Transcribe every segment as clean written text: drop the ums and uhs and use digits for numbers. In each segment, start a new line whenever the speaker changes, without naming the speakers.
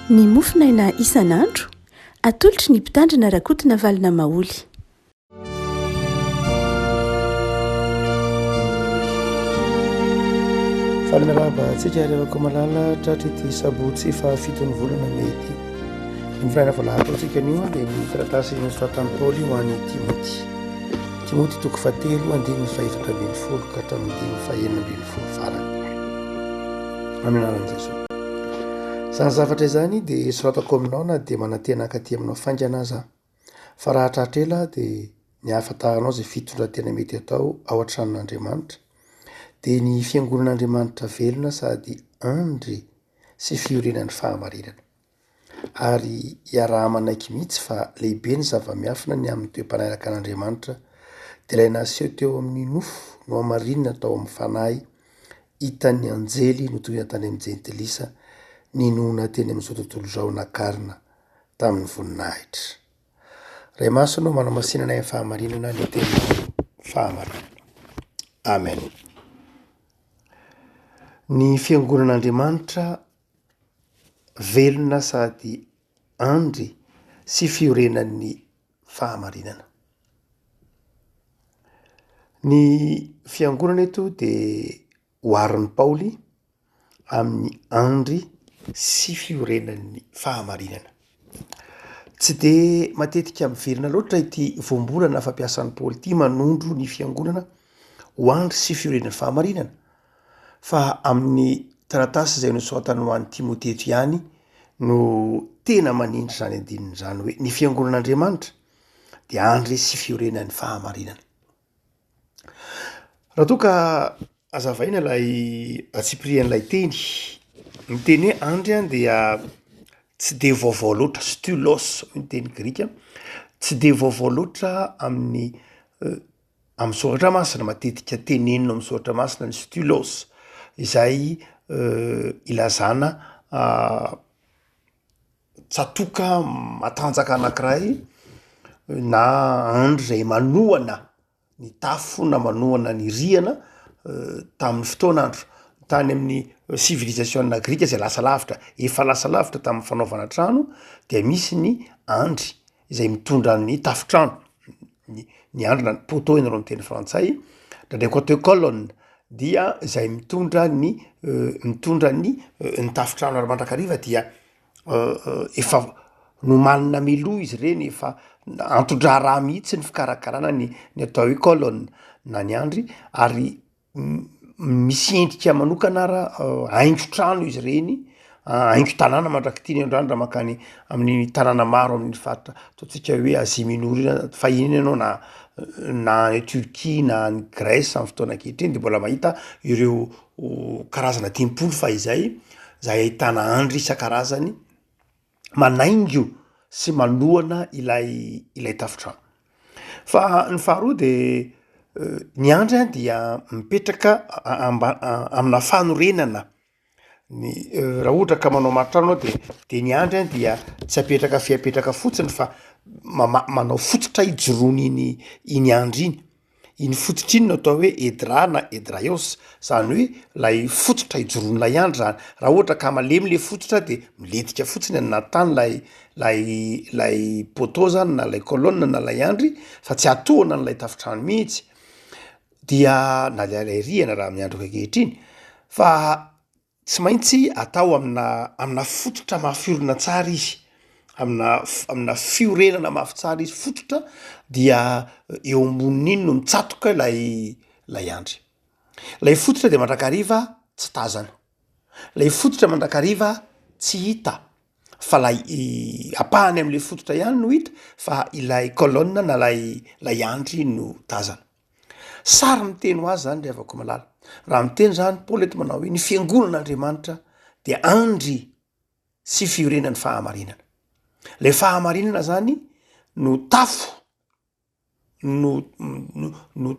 ny mofinaina isan'andro atolotry ny mpitandrina rakotina valina maoly.
Fahalalaba antsika arevako malala tratra ity sabotsy fa fitony volana mety ny firaina valahatra antsika anio dia ny taratasy ny soatan'ny Paoly ho an'ny Timoty toko fahatelo andininy fahaefatra ambin'ny folo ka hatramin'ny dimy fahaenina ambin'ny folo farany amin'ny anaran'i Jesosy. Izany zavatra izany dia soratako aminao na dia manantena akaty aminao faingana aza, fa raha tratra ela dia ny ahafantaranao izay fitondratena mety atao ao an-tranon'Andriamanitra dia ny fiangonan'Andriamanitra velona sady andry sy fiorenan'ny fahamarinana. Ary iaraha manaiky mihitsy fa lehibe ny zava-miafina ny amin'ny toe-panaraka an'Andriamanitra dia ilay naseho teo amin'ny nofo no hamarinana tao amin'ny fanahy hitan'ny anjely no toy tany amin'ny jentilisa ny noana teny amin'izao tontolo izao nakarina tamin'ny voninahitra. Ray maso no manamasinana ny fahamarinana ny teny fahamarinana. Amen. Ny fiangonan'Andriamanitra velona sady andry sy fiorenan'ny fahamarinana. Ny fiangonana eto dia hoarin'ny Paoly amin'ny andry sy fiorenan'ny fahamarinana. Tsy dia matetika miverina loatra ity voambolana fampiasan'ny Paoly ity manondro ny fiangonana ho andry sy fiorenan'ny fahamarinana, fa amin'ny taratasy izay nosoratany ho an'ny Timoty eto ihany no tena manindry izany andininy izany hoe ny fiangonan'Andriamanitra dia andry sy fiorenan'ny fahamarinana. Raha toa ka azavaina ilay atsipirian'ilay teny, ny teny hoe andry dia tsy dia vaovao loatra, stulos ny teny grika, tsy dia vaovao loatra amin'ny soratra masina, matetika tenenina amin'ny soratra masina ny stulos izay ilazana tsatoka matanjaka anankiray na andro izay manohana ny tafo na manohana ny rihana tamin'ny fotoan'andro tany amin'ny civilisation grika izay lasa lavitra, efa lasa lavitra tamin'ny fanaovana trano, dia misy ny andry izay mitondra ny tafotrano, ny andry na poteau ianareo amin'ny teny frantsay, ndraindray koa atao colonne dia izay mitondra ny tafotrano ary mandrakariva dia efa nomanina miloa izy ireny, efa antondra raha mihitsy ny fikarakarana ny atao hoe colonne na ny andry, ary misy endrika manokana raha haingo trano izy ireny, haingo tanàna mandrakitiny androany raha makany amin'ny tanàna maro amin'ny faritra ataontsika hoe Asia Minoro fahiny ianao na ny Turquie na ny Grèce amin'ny fotoana ankehitriny dia mbola mahita ireo karazana tempolo fa izay ahitana andry isan-karazany manaingo sy manohana ilay tafotrano. Fa ny faharoa dia ny andry dia mipetraka amina fanorenana. Raha ohatra ka manao marin-trano dia ny andry dia tsy apetraka fiapetraka fotsiny fa manao fototra ijoroany iny andry iny. Iny fototra iny no atao hoe edra na edraios, izany hoe lay fototra ijoroan'ilay andry zany. Raha ohatra ka malemy le fototra dia miletika fotsiny any tany lay poteau zany na lay colonne na lay andry, fa tsy atohana n'ilay tafotrano mihitsy dia na lay rihana raha amin'ny andro ankehitriny, fa tsy maintsy atao amina fototra mafiorina tsara izy, amina fiorenana mafy tsara izy. Fototra dia eo ambonin'iny no mitsatoka lay andry. Lay fototra dia mandrakariva tsy tazana, lay fototra mandrakariva tsy hita, fa lay apahany amin'ilay fototra ihany no hita, fa ilay colonne na lay andry no tazana. Sary miteny ho azy zany ry havako malala. Raha miteny zany Paoly eto manao hoe ny fiangonan'Andriamanitra dia andry sy fiorenan'ny fahamarinana. Lay fahamarinana zany no tafo no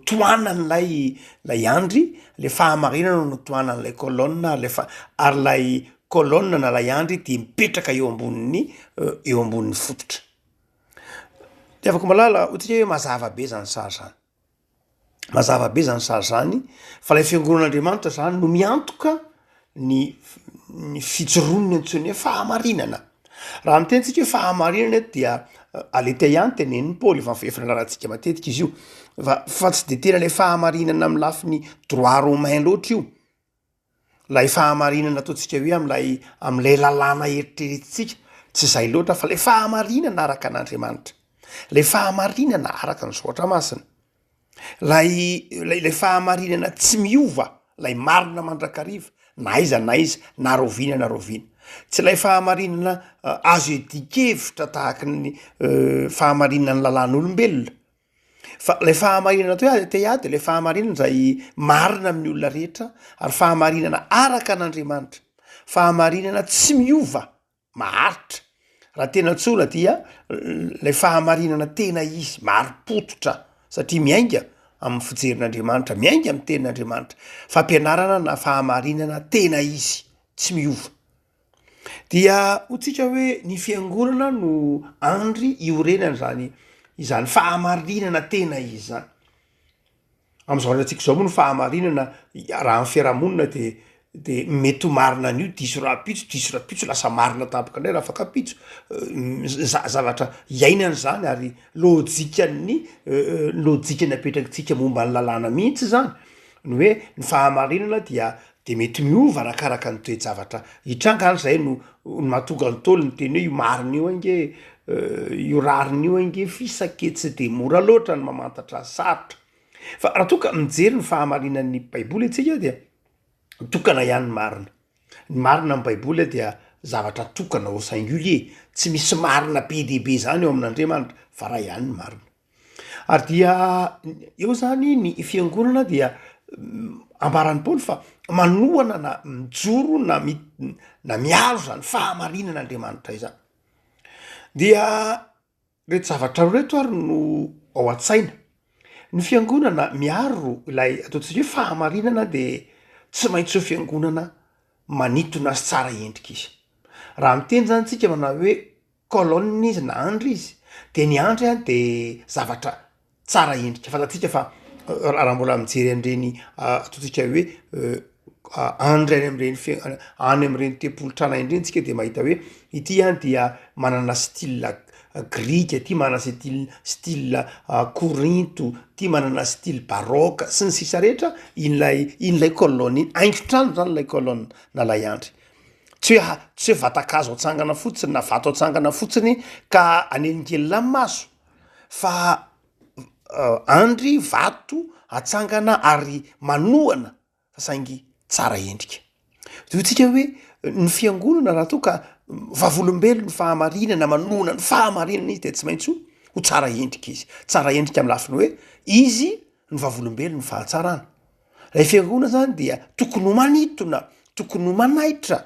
tohanan'lay andry, lay fahamarinana no tohanan'lay colonne ary lay colonne na lay andry dia mipetraka eo ambonin'ny fototra. Dia afaka malala ohatsika hoe mazava be zany sary zany. Mazava be zany sary zany, fa lay fiangonan'Andriamanitra zany no miantoka ny fijoroany antsoiny hoe fahamarinana. raha mitentsika hoe fahamarinana eto dia aleta ihany teneniny paoly efa narahantsika matetika izy io fa tsy de tena le fahamarinana amy lafiny droit romain loatra io, lay fahamarinana ataotsika hoe am'lay lalàna eritreretitsika tsy zay loatra fa le fahamarinana araka an'Andriamanitra, le fahamarinana araka ny zoatra masina, lay fahamarinana tsy miova, lay marina mandrakariva na iza na roviana, tsy lay fahamarinana azo edikevitra tahaka ny fahamarinana ny lalàn'olombelona, fa le fahamarinana teady le fahamarinana zay marina amin'ny olona rehetra ary fahamarinana araka an'Andriamanitra, fahamarinana tsy miova maharitra, raha tena tsola dia le fahamarinana tena izy maripototra satria miainga amin'ny fijerin'Andriamanitra, miainga amin'ny tenin'Andriamanitra, fampianarana na fahamarinana tena izy tsy miova. Dia hotsika hoe ny fiangonana no andry iorenana izany fahamarinana tena izy zany. Am'izao rehetratsika zao moa ny fahamarinana raha amin'ny fiarahamonina de mety ho marina an'io diso rapitso lasa marina tampoka indray raha afaka pitso zavatra iainana zany ary lojikany napetrakitsika momba ny lalàna mihitsy zany ny hoe ny fahamarinana de mety miova arakaraka ny toe-javatra hitranga zay no mahatonga ny tolo ny teny hoe io marina io ange io rariny io ange fisake tsy de mora loatra ny mamantatra sarotra, fa raha toka mijery ny fahamarinan'ny baiboly atsika dia tokana ihany ny marina ny baiboly dia zavatra tokana au singulier, tsy misy marina be dehibe zany eo amin'Andriamanitra fa raha ihany ny marina. Ary dia eo zany ny fiangonana dia ambaran'ny Paoly fa manohana na mijoro na miaro zany fahamarinan'Andriamanitra izany. Dia reto zavatra reto ary no ao an-tsaina, ny fiangonana miaro ilay ataontsika hoe fahamarinana de tsy maintsy ho fiangonana manitona sy tsara endrika izy. Raha miteny zany tsika manao hoe colonne izy na andry izy de ny andry de zavatra tsara endrika, fantatsika fa raha mbola mijery an'ireny ataontsika hoe andry any am'ireny tempolotrana indreny tsika de mahita hoe ity dia manana style grika, ty manana style korinto, ty manana style baroka sy ny sisa rehetra inlay colonne haingotrano zany lay colonne na lay andry, tsy hoe vatakazo atsangana fotsiny na vato atsangana fotsiny ka anelingelina amin'ny maso fa andry vato atsangana ary manohana fa saingy tsara endrika. Tsika hoe ny fiangonana raha toa ka vavolombelo ny fahamarinana manohana ny fahamarinana izy de tsy maintsy ho tsara endrika izy, tsara endrika amin'ny lafiny hoe izy ny vavolombelo ny fahatsarana. Lay fiangonana zany dia tokony ho manitona, tokony ho manaitra,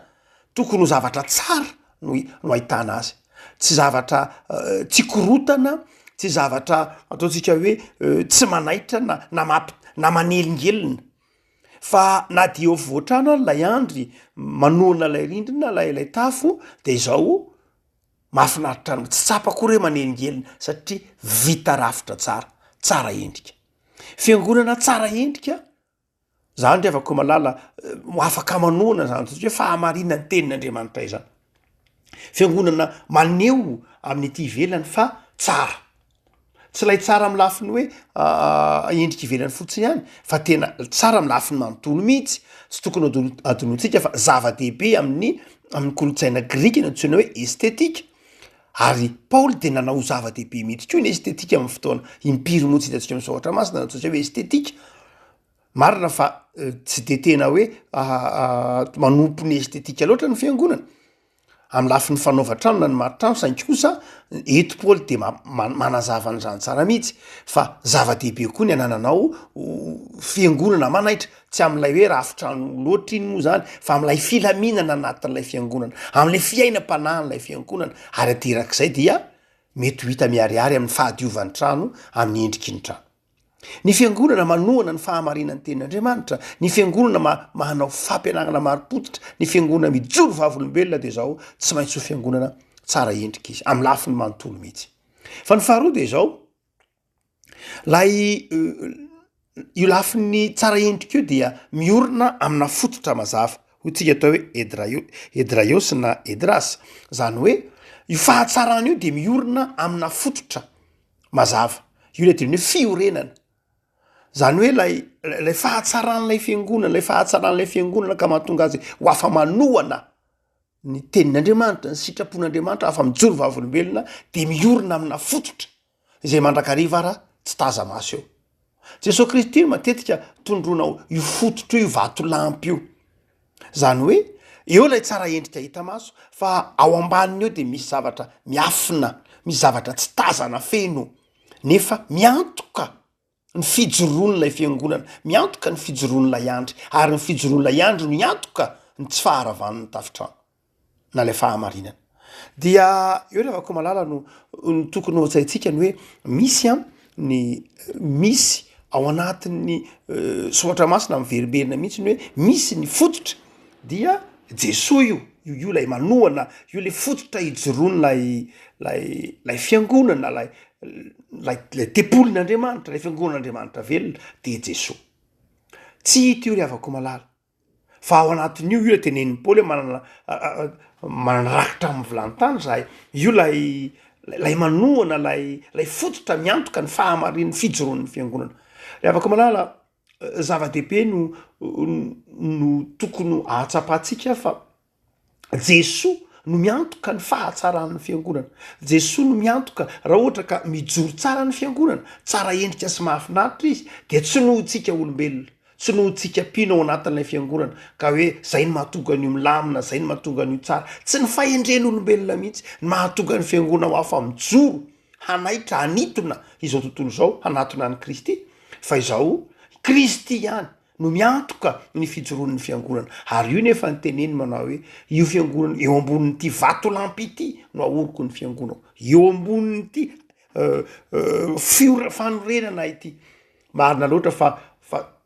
tokony ho zavatra tsara no ahitana azy, tsy zavatra tsy korotana, tsy zavatra ataontsika hoe tsy manaitra na manelingelina, fa na dia eo voatrano lay andry manohana lay rindrina lay tafo de izao mahafinaritra ny tsy tsapako re manelingelina satria vita rafitra tsara endrika. Fiangonana tsara endrika zany ndray avako malala afaka manohana zany satria fahamarinana ny tenin'Andriamanitra izany. Fiangonana maneho amin'ny ety ivelany fa tsara, tsy lay tsara amin'ny lafiny hoe endrika ivelany fotsiny ihany fa tena tsara amin'ny lafiny manontolo mihitsy, tsy tokony adonontsika fa zava-dehibe amin'ny kolotsaina grika no antsoina hoe estetika. Ary Paoly de nanao zava-dehibe mihitsy koa ny estetika amin'ny fotoana impiry moa tsy hitantsika amin'ny zoatra masina natsotra hoe estetika. Marina fa tsy de tena hoe manompo ny estetika loatra ny fiangonana amin'ny lafiny fanaovatrano na ny maritrano, saingy kosa eto Paoly de manazava an'izany tsara mihitsy fa zava-dehibe koa ny anananao fiangonana manaitra, tsy amin'ilay hoe rafitrano loatra iny moa zany fa amin'ilay filaminana anatin'ilay fiangonana, amin'ilay fiainam-panahin'ilay fiangonana, ary aterak'izay dia mety ho hita miariary amin'ny fahadiovan'ny trano amin'ny endriky ny trano. Ny fiangonana manohana ny fahamarinan'ny tenin'Andriamanitra, ny fiangonana manao fampianarana maripototra, ny fiangonana mijoro vavolombelona de zao tsy maintsy ho fiangonana tsara endrika izy amin'ny lafiny manontolo mihitsy. Fa ny faharoa de zao lay io lafiny tsara endrika io dia miorina amina fototra mazava, hoy tsika atao hoe edraios na edras, zany hoe io fahatsarana io de miorina amina fototra mazava io le teny hoe fiorenana zany hoe lay fahatsaran'lay fiangonana lay fahatsaran'lay fiangonana ka mahatonga azy ho afa manoana ny tenin'andriamanitra ny sitrapon'andriamanitra afa mijoro vavolombelona de miorina amina fototra izay mandrakariva raha tsy taza maso eo jesosy kristy io matetika tondronao io fototra io vato lampy io zany hoe eo lay tsara endrika hita maso fa ao ambaniny eo de misy zavatra miafina misy zavatra tsy tazana feno nefa miantoka ny fijoroan'lay fiangonana miantoka ny fijoroan'lay andry ary ny fijoroan'lay andry no miantoka ny tsy faharavan'ny tafitrano na lay fahamarinana dia eo rehefa ko malala no ny tokony ho tsaitsika ny hoe misy misy ao anatin'ny soatra masina miveriberina mihitsy ny hoe misy ny fototra dia Jesosy io lay manoana io le fototra hijoroany lay fiangonana lay tepolin'andriamanitra lay fiangonan'andriamanitra velona de Jesosy tsy hita io ry havako malala fa ao anatin'io io le tenenin'ny Paoly hoe manana rakitra amin'ny vilantany zahay io lay manoana lay fototra miantoka ny fahamariny fijoroan'ny fiangonana ry havako malala zava-dehibe no tokony ahatsapatsika fa Jesosy no miantoka ny fahatsaran'ny fiangonana Jesosy no miantoka raha ohatra ka mijoro tsara ny fiangonana tsara endrika sy mahafinaritra izy de tsy nohotsika olombelona tsy nohotsika pino ao anatin'ilay fiangonana ka hoe zay ny mahatonga an'io milamina zay ny mahatonga an'io tsara tsy ny fahendren'olombelona mihitsy ny mahatonga ny fiangonana ho afa mijoro hanaitra hanitona izao tontolo zao hanatona ny Kristy fa izao Kristy ihany no miantoka ny fijoroan'ny fiangonana ary io nefa ny teneny manao hoe io fiangonana eo ambonin'ity vato lampy ity no ahoroko ny fiangonana eo ambonin'ity fanorenana ity marina loatra fa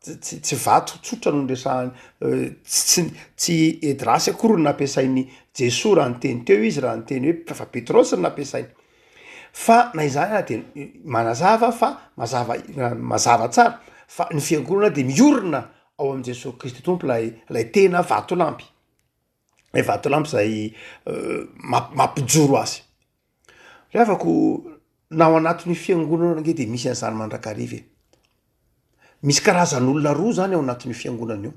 tsy vato tsotra no ndresahany tsy edrasy akory no nampiasain'ny Jesosy raha ny teny teo izy raha ny teny hoe fa Petrosy no nampiasainy fa na izany de manazava fa mazava tsara fa ny fiangonana de miorina ao am' Jesosy Kristy tompo lay tena vato lampy lay vato lampy zay mampijoro azy reheafako na ao anatin'ny fiangonana nge de misy an'izany mandrakariva misy karazan'olona roa zany ao anatin'ny fiangonana io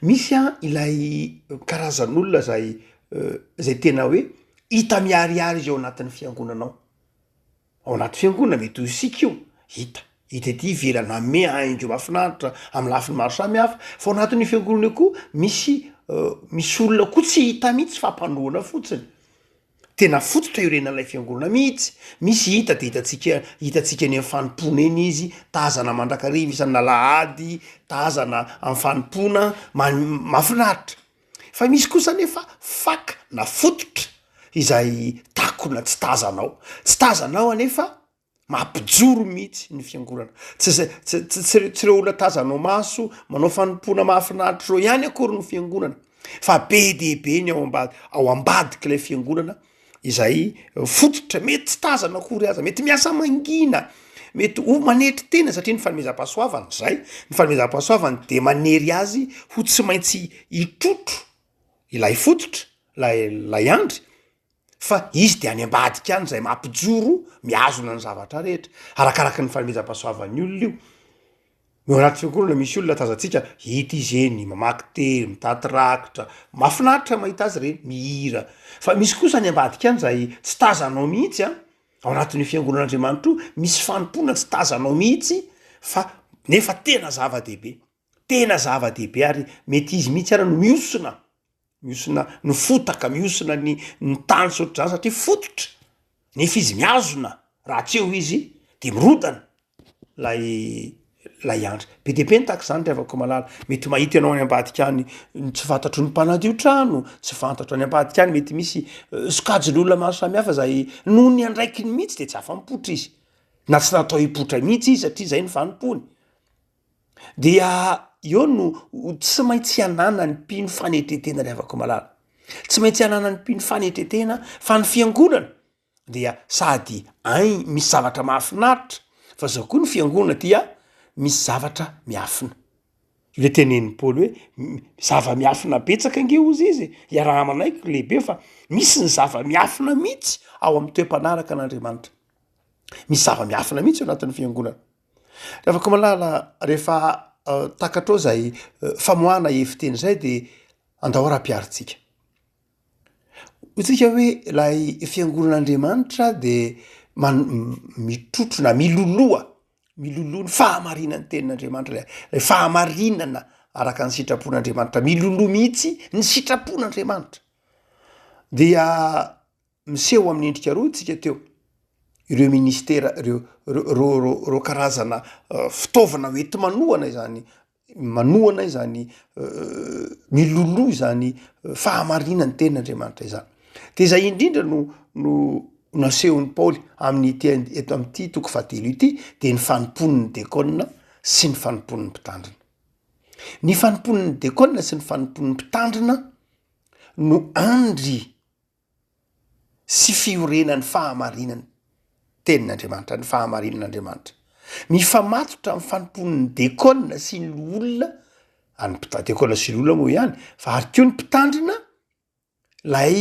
misy ilay karazan'olona zay tena hoe hita miariary izy ao anatin'ny fiangonanao ao anaty fiangonana mety ho isika io hita ety velana me aindreo mafinaritra amin'ny lafiny maro samy hafa fa ao anatin'ny fiangonana io koa misy olona koa tsy hita mihitsy fa mpanoana fotsiny tena fototra iorenan'ilay fiangonana mihitsy misy hita de hitatsika eny amin'ny fanimpona eny izy tazana mandrakariva isan'ny nalahady tazana amin'ny fanimpona mafinaritra fa misy kosa nefa faka na fototra izay takona tsy tazanao anefa mampijoro mihitsy ny fiangonana tsy reo olona tazanao maso manao fanimpona mahafinaritra reo ihany akory ny fiangonana fa be dehibe ny ao ambadika ilay fiangonana izay fototra mety tsy tazana akory aza mety miasa mangina mety ho manetry tena satria ny fanomezam-pahasoavany zay ny fanomezam-pahasoavany de manery azy ho tsy maintsy itrotro ilay fototra lay andry fa izy de any ambadika any zay mampijoro miazona ny zavatra rehetra arakaraka ny fanomezam-pahasoavan'ny olona io eo anaty fiangonana misy olona tazantsika hita izy eny mamaky tery mitaty rakitra mafinaritra mahita azy reny mihira fa misy kosa any ambadika any zay tsy tazanao mihitsy ao anatin'ny fiangonan'Andriamanitra io misy fanimpona tsy tazanao mihitsy fa nefa tena zava-dehibe ary mety izy mihitsy ara no miosona no fotaka miosona ny tany sotr'zany satria fototra nefa izy miazona raha tsy eo izy de mirodana lay andry be dehibe ny tahaka zany rehavako malala mety mahita ianao any ambadika any tsy fantatro ny mpanadio trano tsy fantatro any ambadika any mety misy sokajin'olona maro samihafa zay noho ny andraikiny mihitsy de tsy afa-mipotra izy na tsy natao hipotra mihitsy izy satria zay ny fanimpony dia eo no tsy maintsy anana ny mpino fanetretena rehavako malala tsy maintsy anana ny mpino fanetretena fa ny fiangonana dia sady misy zavatra mahafinaritra fa zao koa ny fiangonana dia misy zavatra miafina le tenen'ny paoly hoe zava-miafina betsaka nge ozy izy iaraha manaiko lehibe fa misy ny zava-miafina mihitsy ao amin'ny toe-mpanaraka an'andriamanitra misy zava-miafina mihitsy eo anatin'ny fiangonana de afaka malala rehefa takatra ao zay famoahana efiteny zay de andao ra-piaritsika otsika hoe lay fiangonan'andriamanitra de mitrotrona miloloha ny fahamarinany tenin'andriamanitra lay fahamarinana araka ny sitrapon'andriamanitra miloloha mihitsy ny sitrapon'andriamanitra dia miseho amin'ny endrika roa tsika teo ireo ministera reo karazana fitaovana oety manohana izany miloloha izany fahamarinany tenin'andriamanitra izany de zay indrindra no nasehon'ny paoly eto amin'ity toko fahatelo ity de ny fanompon'ny dekona sy ny fanompon'ny mpitandrina ny fanompon'ny dekona sy ny fanompon'ny mpitandrina no andry sy fiorenany fahamarinany tenin'andriamanitra ny fahamarinan'andriamanitra mifamatotra amin'ny fanompon'ny dekona sy ny olona dekona sy ny olona moa ihany fa ary keo ny mpitandrina lay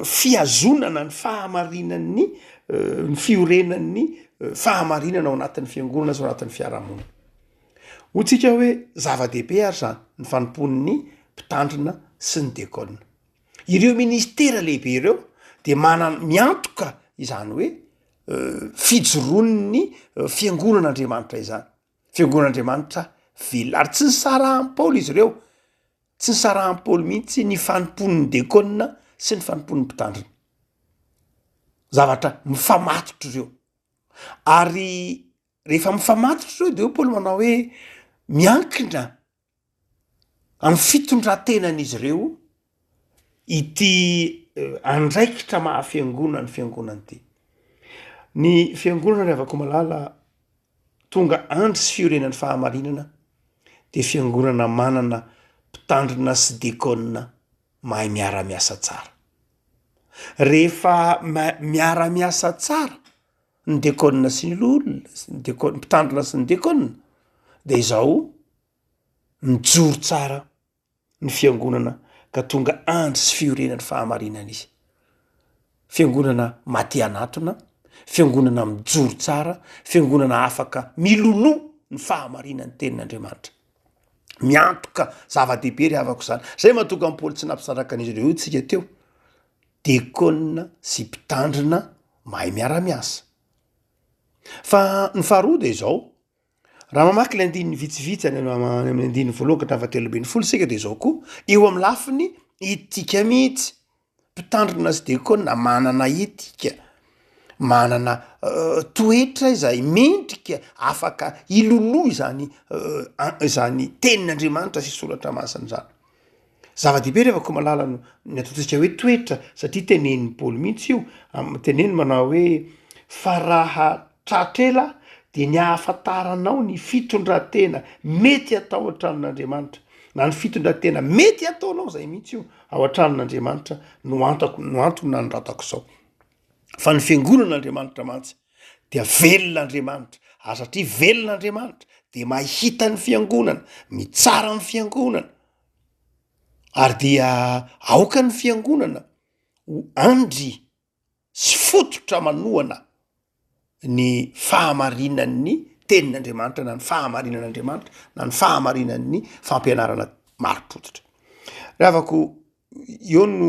fiazonana ny fahamarinany ny fiorenany fahamarinana ao anatin'ny fiangonana sy ao anatin'ny fiarahamonina hotsika hoe zava-dehibe ary zany ny fanompon'ny mpitandrina sy ny dekona ireo ministera lehibe ireo de miantoka izany hoe fijoroan'ny fiangonan'andriamanitra izany fiangonan'andriamanitra velona ary tsy ny sarahan'ny paoly izy ireo tsy ny sarahan'ny paoly mihitsy ny fanompon'ny dekona sy ny fanompon'ny mpitandrina zavatra mifamatotra ireo ary rehefa mifamatotra ireo de eo paoly manao hoe miankina amin'ny fitondrantenan'izy ireo ity andraikitra mahafiangonana ny fiangonana ty ny fiangonana rehavako malala tonga andry sy fiorenan'ny fahamarinana de fiangonana manana mpitandrina sy dekona mahay miara-miasa tsara rehefa miara-miasa tsara ny dekona sy ny olona mpitandrina sy ny dekona de izao mijoro tsara ny fiangonana ka tonga andry sy fiorenan'ny fahamarinana izy fiangonana maty anatona fiangonana mijoro tsara fiangonana afaka miloloha ny fahamarinany tenin'andriamanitra miantoka zava-dehibe ry havako zany zay mahatonga amin'ny paoly tsy nampisaraka an'izy ireo tsika teo dekona sy mpitandrina mahay miara-miasa fa ny faharoa de izao raha mamaky le andininy vitsivitsy any amin'ny andininy voalohany ka hatramin'ny fahatelobeny folo sika de izao koa eo amin'ny lafiny etika mihitsy mpitandrina sy dekona manana etika manana toetra izay mendrika afaka iloloha izany tenin'andriamanitra sy soratra masina zany zava-dehibe rehafako malala ny ataontsika hoe toetra satria tenen'ny paoly mihitsy io teneny manao hoe fa raha tratrela de ny ahafataranao ny fitondratena mety atao an-tranon'andriamanitra na ny fitondratena mety ataonao zay mihitsy io ao an-tranon'andriamanitra no antony nanoratako zao fa ny fiangonan'andriamanitra mantsy dia velon'andriamanitra ary satria velon'andriamanitra de mahita ny fiangonana mitsara ny fiangonana ary dia aoka ny fiangonana ho andry sy fototra manohana ny fahamarinan'ny tenin'andriamanitra na ny fahamarinan'andriamanitra na ny fahamarinan'ny fampianarana maro-pototra rehavako eo no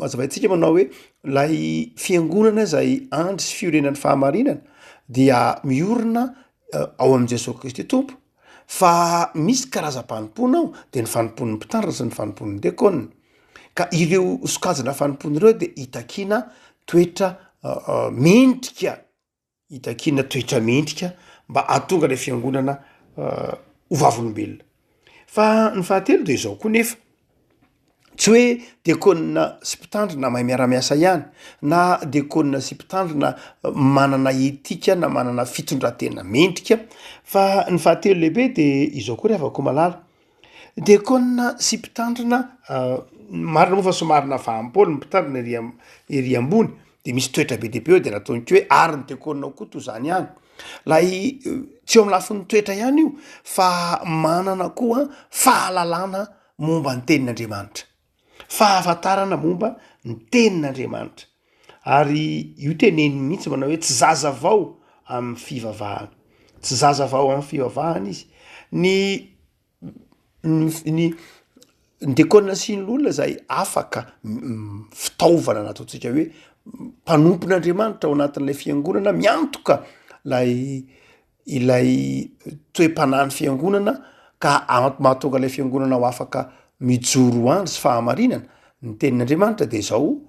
mazavaintsika manao hoe lay fiangonana zay andry sy fiorenan'ny fahamarinana dia miorina ao am' Jesosy Kristy tompo fa misy karazam-panompona ao de ny fanompon'ny mpitandrina sy ny fanompon'ny dekona ka ireo sokajina fanompony ireo de itakina toetra mendrika mba ahatonga le fiangonana hovavolombelona fa ny fahatelo de izao koa nefa tsy hoe dekona sy mpitandrina mahay miara-miasa ihany na dekona sy mpitandrina manana etika na manana fitondratena mendrika fa ny fahatelo lehibe de izao koa rehavako malala dekona sy mpitandrina marina moa fa somarina vahampoly mpitandrina ery ambony de misy toetra be dehibe eo de nataony ko hoe ary ny dekonanao koa toy zany ihany lay tsy eo amy lafin'ny toetra ihany io fa manana koa fahalalana momba ny tenin'andriamanitra, fahafantarana momba ny tenin'andriamanitra. Ary io teneny mihitsy manao hoe tsy zaza vao amin'ny fivavahana, tsy zaza vao amin'ny fivavahana izy. Ny dekona sy ny lolona zay afaka fitaovana nataontsika hoe mpanompon'andriamanitra ao anatin'ilay fiangonana, miantoka ilay toe-panany fiangonana ka mahatonga ilay fiangonana ho afaka mijoro andry sy fahamarinana ny tenin'andriamanitra de zao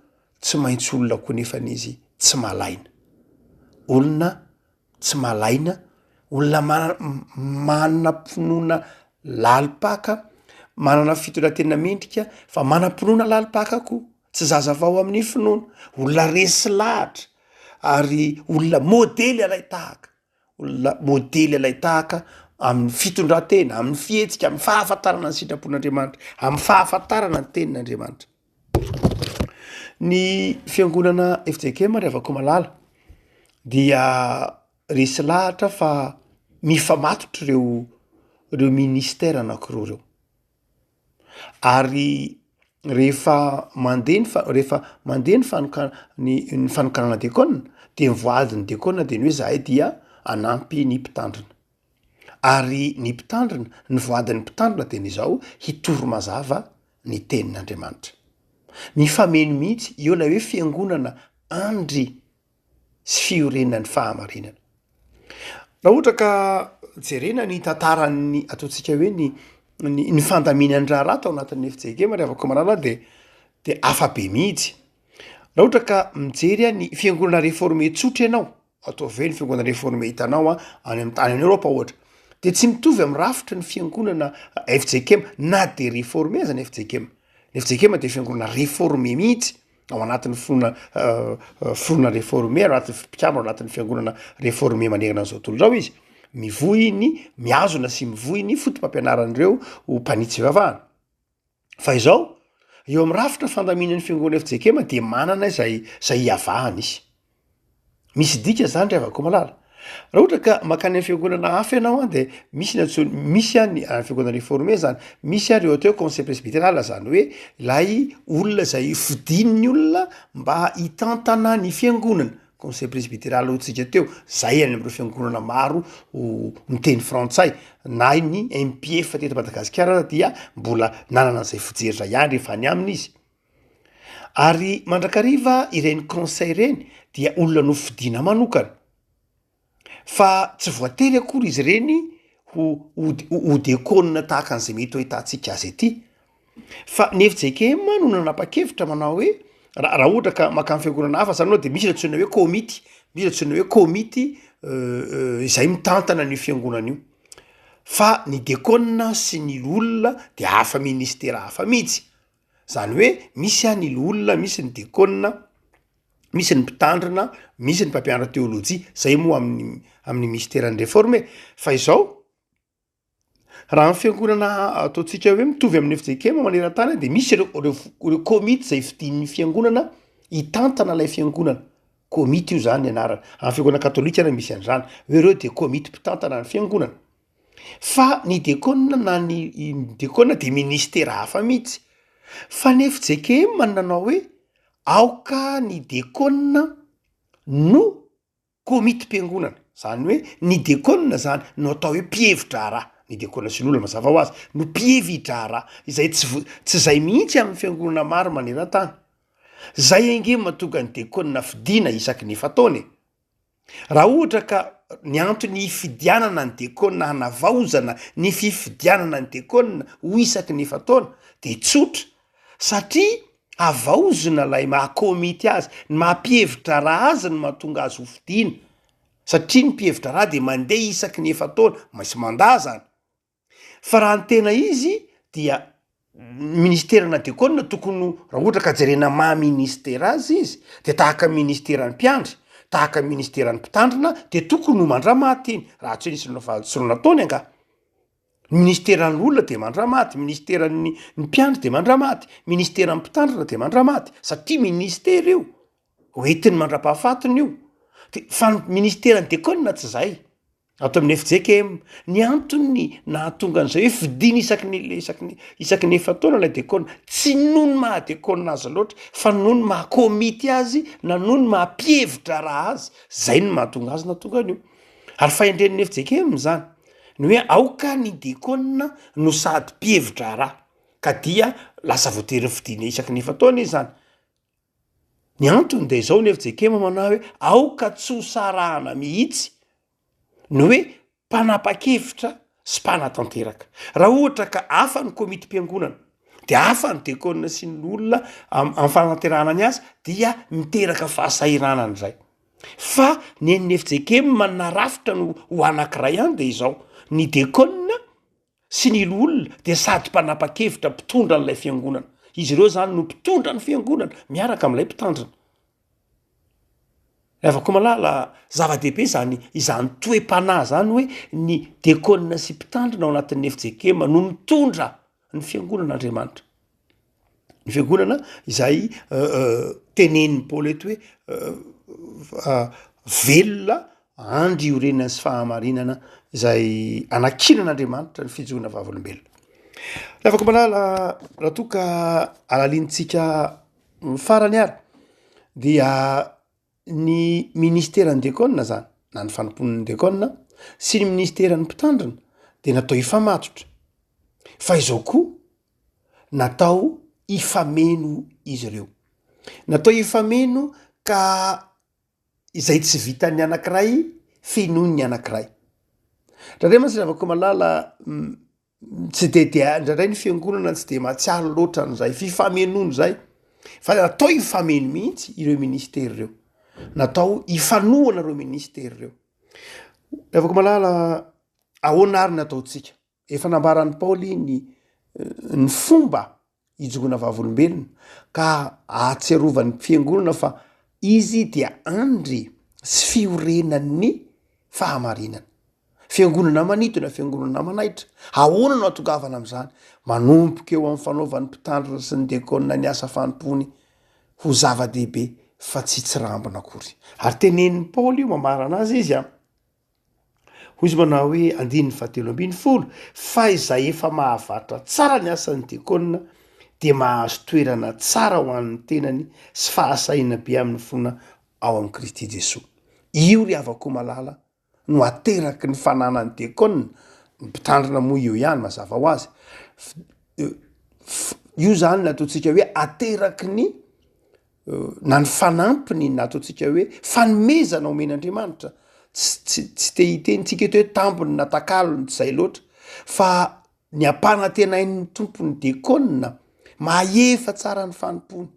tsy maintsy olona koa nefany izy tsy malaina, olona tsy malaina, olona manana mpinoana lalipaka, manana fitondratena mendrika fa manam-pinoana lalipaka koa, tsy zaza vao amin'ny finoana, olona resy lahatra ary olona modely alay tahaka, olona modely alay tahaka amin'ny fitondratena, amin'ny fihetsika, amin'ny fahafantarana ny sitrapon'andriamanitra, amin'ny fahafantarana ny tenin'andriamanitra. Ny fiangonana FJKM ry havako malala dia resy lahatra fa mifamatotra ireo ministère anankiroa reo, ary rehefa mandeha ny fanokanana dekona de mivoadiny dekona de ny hoe zahay dia anampy ny mpitandrina, ary ny mpitandrina ny voadin'ny mpitandrina de ny zao hitoro mazava ny tenin'andriamanitra. Ny fameno mihitsy eo lay hoe fiangonana andry sy fiorenan'ny fahamarinana. Raha ohatra ka jerena ny tantaran'ny ataontsika hoe ny fandaminan'ny raharaha tao anatin'ny FJKM ry havako malala de afabe mihitsy. Raha ohatra ka mijery ny fiangonana réformé tsotra ianao, atao ve ny fiangonana réformé hitanao any amin'ny Europa ohatra, de tsy mitovy amin'ny rafitra ny fiangonana FJKM na de réformé aza ny FJKM. Ny FJKM de fiangonana réformé mihitsy ao anatin'ny fonona réformé, ao anatin'ny mpikambana, ao anatin'ny fiangonana réformé manerana an'izao tontolo zao izy, mivoy ny miazona sy mivoy ny fotom-pampianaran'ireo ho mpanitsy vavahana. Fa izao eo amin'ny rafitra fandaminan'ny fiangonana FJKM de manana zay iavahana izy. Misy dika zany ry havako malala. Raha ohatra ka makany amin'ny fiangonana hafa ianao de misy ny fiangonana réformé zany, misy ireo atao hoe conseil presbytéral zany hoe lay olona zay fidin'ny olona mba hitantana ny fiangonana, conseil presbytéral hotsika teo, zay any amin'ireo fiangonana maro miteny frantsay na ny MPF teto Madagasikara dia mbola nanana an'izay fijery zay ihany rehefa any aminy izy. Ary mandrakariva ireny conseil reny dia olona nofidina manokana, fa tsy voatery akory izy reny ho dekona tahaka an'izay mety ho hitantsika azy ety, fa ny FJKM no nanapa-kevitra manao hoe raha ohatra ka makamy fiangonana hafa zany anao de misy antsoina hoe komity, misy antsoina hoe komity izay mitantana ny fiangonana io, fa ny dekona sy ny olona de hafa ministera hafa mihitsy. Zany hoe misy ny olona, misy ny dekona, misy ny mpitandrina, misy ny mpampianatra teolojia, zay moa amin'ny ministèran'ny réformé. Fa izao raha ny fiangonana ataontsika hoe mitovy amin'ny FJKM maneran-tany de misy ireo komity zay fidin'ny fiangonana hitantana lay fiangonana. Komity io zany anarana. Amin'ny fiangonana katolika misy an'izany, ireo de komity mpitantana ny fiangonana. Fa ny dekona na ny dekona de ministera hafa mihitsy. Fa ny FJKM nanao hoe aoka ny dekona no komity-piangonana. Zany hoe ny dekona zany no atao hoe mpihevitra raha, ny dekona sy lolona mazava ho azy no mpihevitra raha, izay tsy zay mihitsy amin'ny fiangonana maro maneran-tany. Zay ange mahatonga ny dekona fidina isaky ny fataony. Raha ohatra ka ny antony fidianana ny dekona hanavaozana ny fifidianana ny dekona ho isaky ny fataona de tsotra, satria avaozona lay mahakomity azy, ny mahampihevitra raha azy ny mahatonga azy ho fidiana, satria ny mpihevitra raha de mandeha isaky ny efataona, maisy mandà zany. Fa raha ny tena izy dia ministerana dekona tokony raha ohatra ka jerena maha-ministera azy izy de tahaka ministeran'ny mpiandry, tahaka ministeran'ny mpitandrina de tokony ho mandramaty iny, raha tsy nisy soloana taony anga. Ministeran'ny olona de mandramaty, ministeran'ny mpiandry de mandramaty, ministeran'ny mpitandrina de mandramaty, satria ministera io hoentiny mandra-pahafatiny io. Ministerany dekona tsy zay ato amin'ny FJKM ny antony nahatonga an'izay hoe vidiny isaky ny efataona lay dekona tsy nohony mahadekona azy loatra fa nohony mahakomity azy na nohony mahampievitra raha azy zay no mahatonga azy natonga an'io ary faendren'ny FJKM zany ny hoe aoka ny dekona no sady mpievitra raha ka dia lasa voatery fidiny isaky ny efataona izy zany ny antony de zao ny FJKM manao hoe aoka tsy ho sarahana mihitsy no hoe mpanapa-kevitra sy mpanatanteraka raha ohatra ka afa ny komity mpiangonana de afa ny dekona sy ny olona amin'ny fanateranany azy dia miteraka fahasahiranany zay fa ny an'ny FJKM manana rafitra no ho anankiray ihany de izao ny dekona sy ny olona de sady mpanapa-kevitra mpitondra n'ilay fiangonana izy ireo zany no mpitondra ny fiangonana miaraka amin'ilay mpitandrina avako malala zava-dehibe zany izany toe-panahy zany hoe ny dekona sy mpitandrina ao anatin'ny FJKM no mitondra ny fiangonan'Andriamanitra ny fiangonana izay tenenin'ny Paoly eto hoe velona andry iorenana sy fahamarinana izay anakinan'Andriamanitra ny fijona vavolombelona afako malala raha toka alalintsika farany ary dia ny ministeran'ny dekona zany na ny fanompon'ny dekona sy ny ministeran'ny mpitandrina de natao ifamatotra fa izao koa natao ifameno izy ireo natao ifameno ka izay tsy vitan'ny anankiray finoany ny anankiray ndraindray mantsy ravako malala tsy de ndraindray ny fiangonana tsy de mahatsiaro loatra n'izay fifamenony zay fa natao ifameno mihitsy ireo ministera ireo natao ifanoana reo ministera ireo afako malala ahoana ary nataotsika efa nambaran'ny Paoly ny fomba ijogona vavolombelona ka ahatsiarovany fiangonana fa izy dia andry sy fiorenan'ny fahamarinana fiangonana manitona fiangonana manaitra ahoana no atongavana am'izany manompoka eo amin'ny fanaovan'ny mpitandrina sy ny dekona ny asa fanompony ho zava-dehibe fa tsy tsirambina akory ary tenenin'ny Paoly io mamarana azy izy hoy izy manao hoe 9:10 fa izay efa mahavatra tsara ny asan'ny dekona de mahazo toerana tsara ho an'ny tenany sy fahasaina be amin'ny fona ao amin'ny Kristy Jesosy io ry havako malala no ateraky ny fananany dekona ny mpitandrina moa io ihany mazava ho azy io zany nataontsika hoe ateraky ny na ny fanampiny nataontsika hoe fanomezana omen'Andriamanitra tsy te hitenitsika eto hoe tambony na takalony tsy zay loatra fa ny ampanantenain'ny tompony dekona mahefa tsara ny fanompony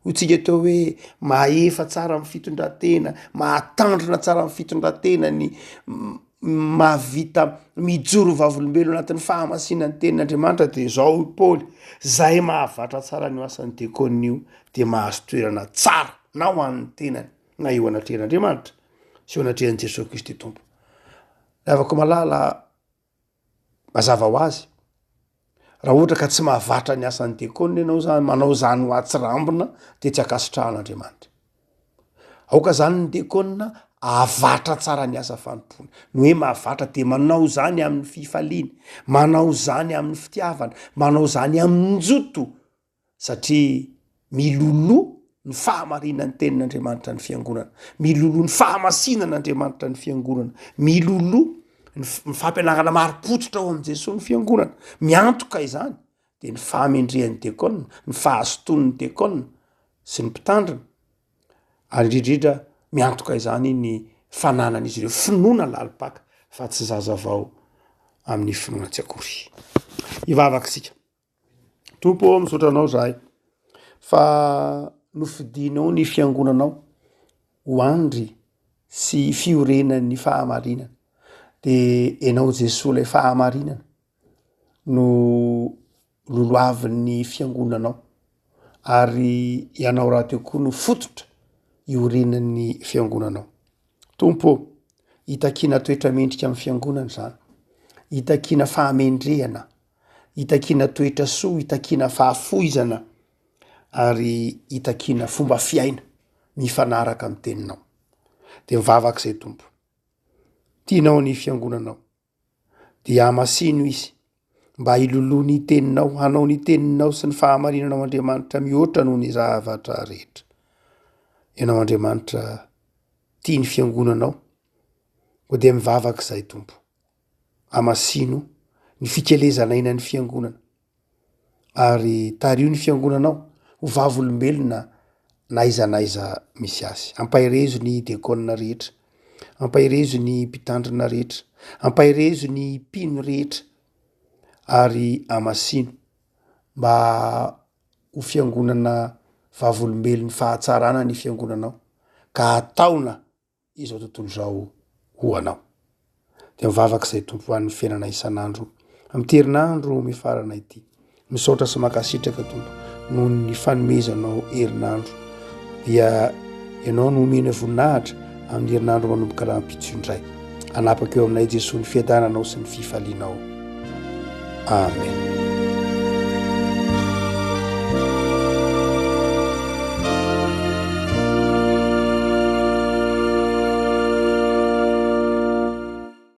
hotsika teo hoe mahefa tsara amin'ny fitondratena mahatandrina tsara amin'ny fitondratena ny mahavita mijoro vavolombelo anatin'ny fahamasinan'ny tenin'Andriamanitra de zao Paoly zay mahavatra tsara ny asan'ny dekona io de mahazo toerana tsara na ho an'ny tenany na eo anatrehan'Andriamanitra sy eo anatrehan'i Jesosy Kristy tompo afako malala mazava ho azy raha ohatra ka tsy mahavatra ny asan'ny dekona ianao zany manao zany ho atsirambina de tsy akasitrahan'Andriamanitra aoka zany ny dekona avatra tsara ny asa fanompony no hoe mahavatra de manao zany amin'ny fifaliana manao zany amin'ny fitiavana manao zany amin'ny njoto satria milolo ny fahamarinan'ny tenin'Andriamanitra ny fiangonana milolo ny fahamasinan'Andriamanitra ny fiangonana milolo ny fampianarana maro-pototra ao am' Jesosy ny fiangonana miantoka izany de ny fahamendrehan'ny dekona ny fahazoton'ny dekona sy ny mpitandrina ary indrindrindra miantoka izany ny fananan'izy ireo finoana lalipaka fa tsy zazavao amin'ny finoana tsy akory ivavaka sika tompo misotranao zahay fa nofidinao ny fiangonanao ho andry sy fiorenan'ny fahamarinana de enao Jesosy lay fahamarinana no loloavin'ny fiangonanao ary ianao raha teo koa no fototra iorenan'ny fiangonanao tompo hitakina toetra mendrika amin'ny fiangonana zany hitakina fahamendrehana hitakina toetra soa hitakina fahafoizana ary hitakina fomba fiaina mifanaraka amin'ny teninao de mivavaka zay tompo. Tianao ny fiangonanao dia amasino izy mba iloloa ny teninao, hanao ny teninao sy ny fahamarinanao Andriamanitra mihoatra noho ny zavatra rehetra. Ianao Andriamanitra tia ny fiangonanao, ko dia mivavaka zay tompo. Amasino ny fikelezanaina ny fiangonana, ary tario ny fiangonanao ho vavolombelona na iza misy azy. Ampahirezo ny diakona rehetra, ampahirezo ny mpitandrina rehetra, ampahirezo ny mpino rehetra, ary amasino mba ho fiangonana vavolombelony fahatsarana ny fiangonanao, ka ataona izao tontolo zao ho anao. De mivavaka zay tompo hoan'ny fiainana isan'andro amin'ny herinandro mifarana ity. Misaotra sy makasitraka tompo noho ny fanomezanao herinandro, dia ianao no omena voninahitra amin'ny herinandro manomboka rahampitso indray. Anapaka eo aminay Jesosy ny fiadananao sy ny fifalinao. Amen.